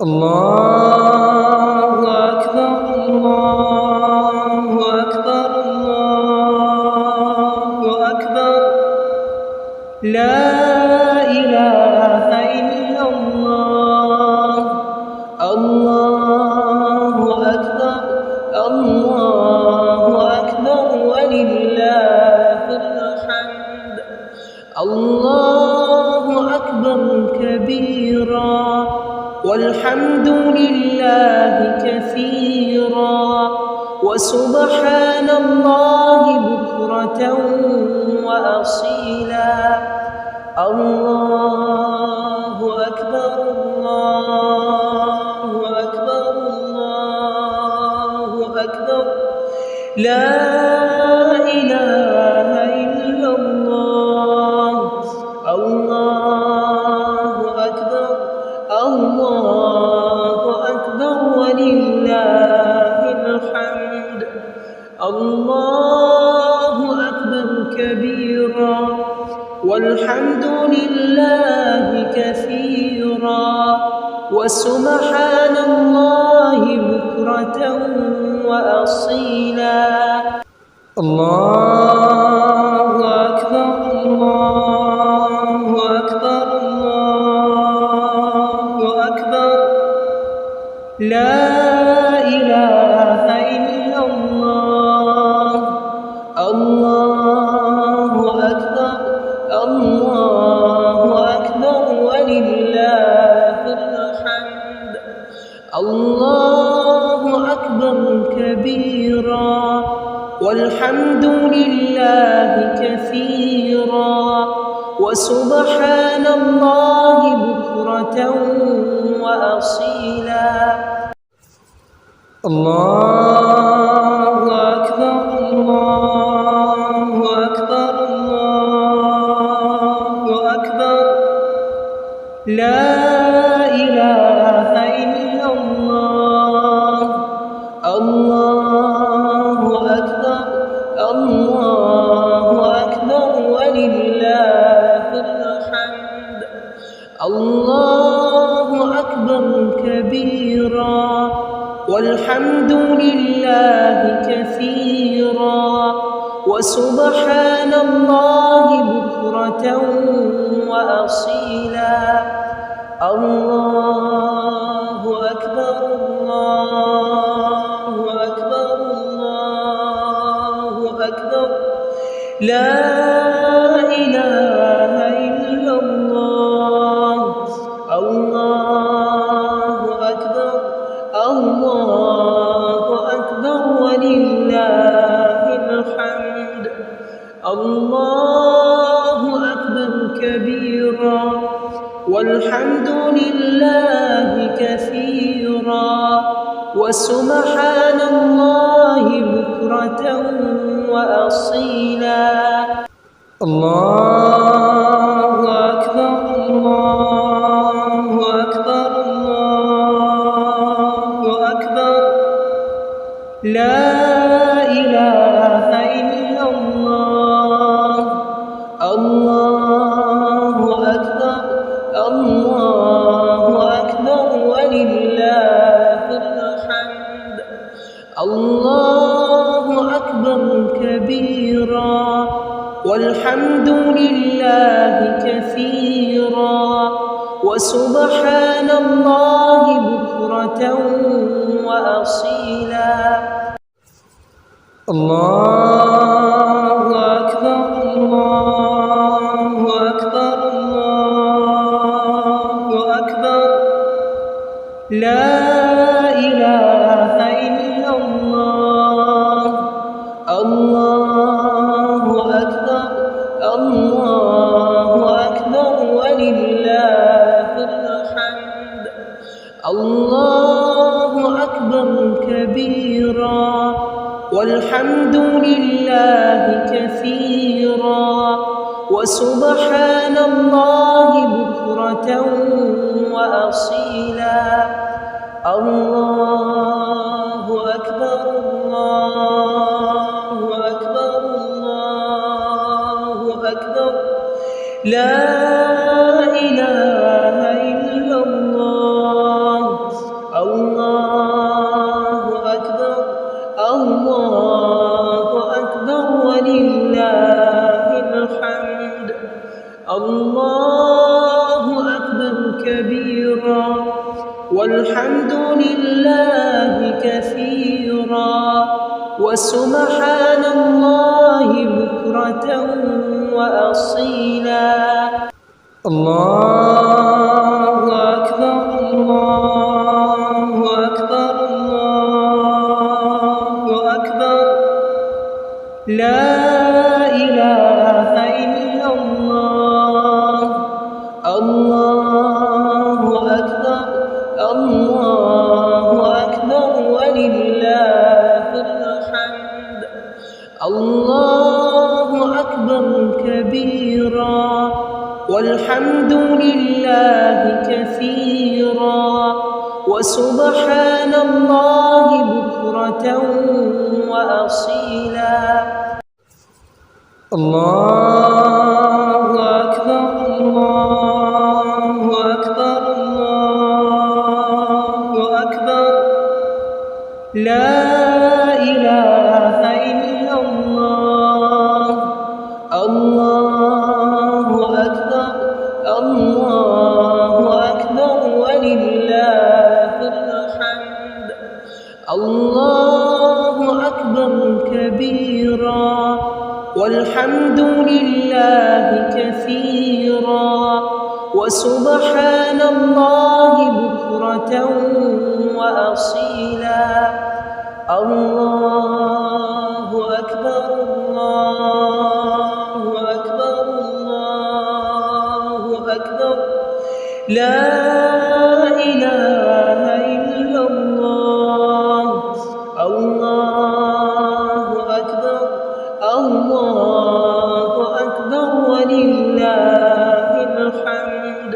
الله أكبر الله أكبر الله أكبر لا إله إلا الله الله أكبر الله أكبر ولله الحمد الله أكبر كبيرا والحمد لله كثيرا وسبحان الله بكرة وأصيلا الله أكبر الله أكبر الله أكبر لا إله إلا الله الله أكبر الله أكبر ولله الحمد الله أكبر كبيرا والحمد لله كثيرا وسبحان الله بكرة وأصيلا الله أكبر الله أكبر الله أكبر لا إله إلا الله الله أكبر الله أكبر ولله الحمد الله أكبر كبيرا والحمد لله كثيرا وسبحان الله بكرة وأصيلا الله أكبر الله أكبر الله أكبر لا إله إلا الله الله أكبر الله أكبر ولله الحمد الله أكبر كبيرا والحمد لله كثيرا وسبحان الله بكرة وأصيلا الله أكبر الله أكبر الله أكبر لا إله إلا الله الله أكبر الله أكبر ولله الحمد الله أكبر كبيرا والحمد لله كثيرا وسبحان الله بكرة وأصيلا الله أكبر الله أكبر الله أكبر لا إله إلا الله الله أكبر الله أكبر ولله الحمد الله أكبر كبيرا والحمد لله كثيرا وسبحان الله بكرة وأصيلا الله أكبر الله أكبر الله أكبر لا إله إلا الله الله أكبر الله أكبر ولله الحمد الله أكبر كبيرا والحمد لله كثيرا وسبحان الله بكرة وأصيلا الله أكبر الله أكبر الله أكبر لا إله إلا الله والحمد لله كثيرا وسبحان الله بكرة وأصيلا. الله أكبر الله أكبر الله أكبر لا إله إلا الله. الله أكبر الله أكبر ولله الحمد. الله أكبر كبيرا والحمد لله كثيرا وسبحان الله بكرة وأصيلا. الله أكبر الله أكبر الله أكبر لا إله إلا الله. الله أكبر الله أكبر ولله الحمد. الله أكبر كبيرا والحمد لله كثيرا وسبحان الله بكرة وأصيلا. الله أكبر الله أكبر الله أكبر لا إله إلا الله. الله أكبر الله أكبر ولله الحمد.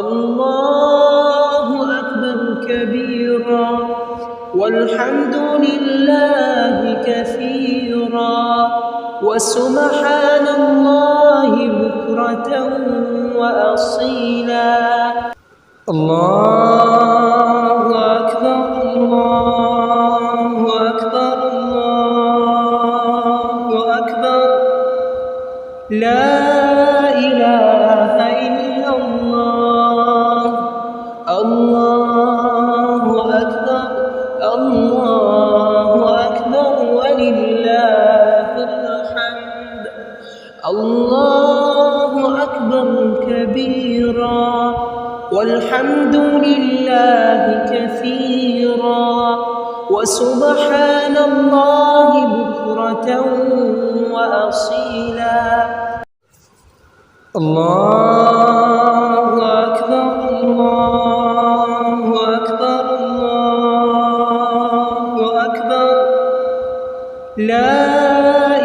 الله أكبر كبيرا والحمد لله كثيرا وسبحان الله بكرة وأصيلا. الله أكبر الله أكبر الله أكبر لا إله إلا الله. الله أكبر الله أكبر ولله الحمد. الله أكبر كبيرا والحمد لله كثيرا وسبحان الله بكرة وأصيلا. الله أكبر الله أكبر الله أكبر لا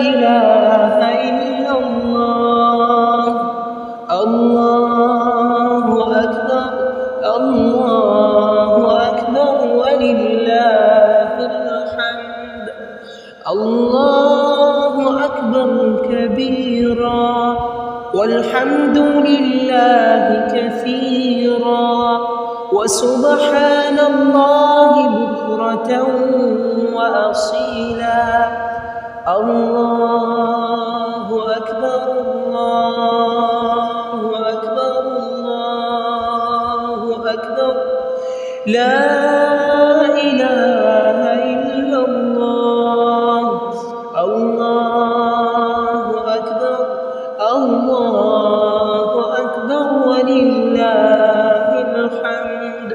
إله إلا الله. الله أكبر الله أكبر ولله الحمد. الله أكبر كبيرا والحمد لله كثيرا وسبحان الله بكرة وأصيلا. الله أكبر الله أكبر الله أكبر لا إله إلا الله. الله أكبر الله أكبر ولله الحمد.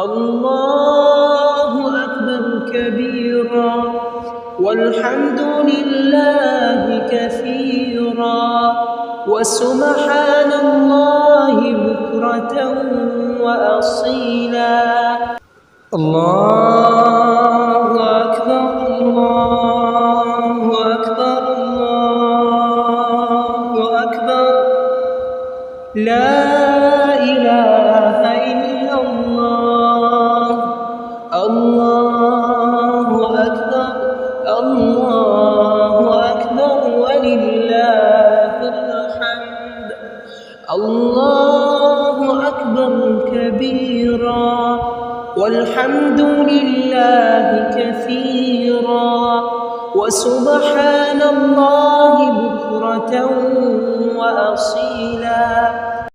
الله أكبر كبيرا والحمد لله كثيرا وسبحان الله بكرة وأصيلا. الله أكبر الله أكبر الله أكبر لا إله إلا الله. الله أكبر الله أكبر ولله الحمد. الله أكبر كبيرا والحمد لله كثيرا وسبحان الله بكرة وأصيلا.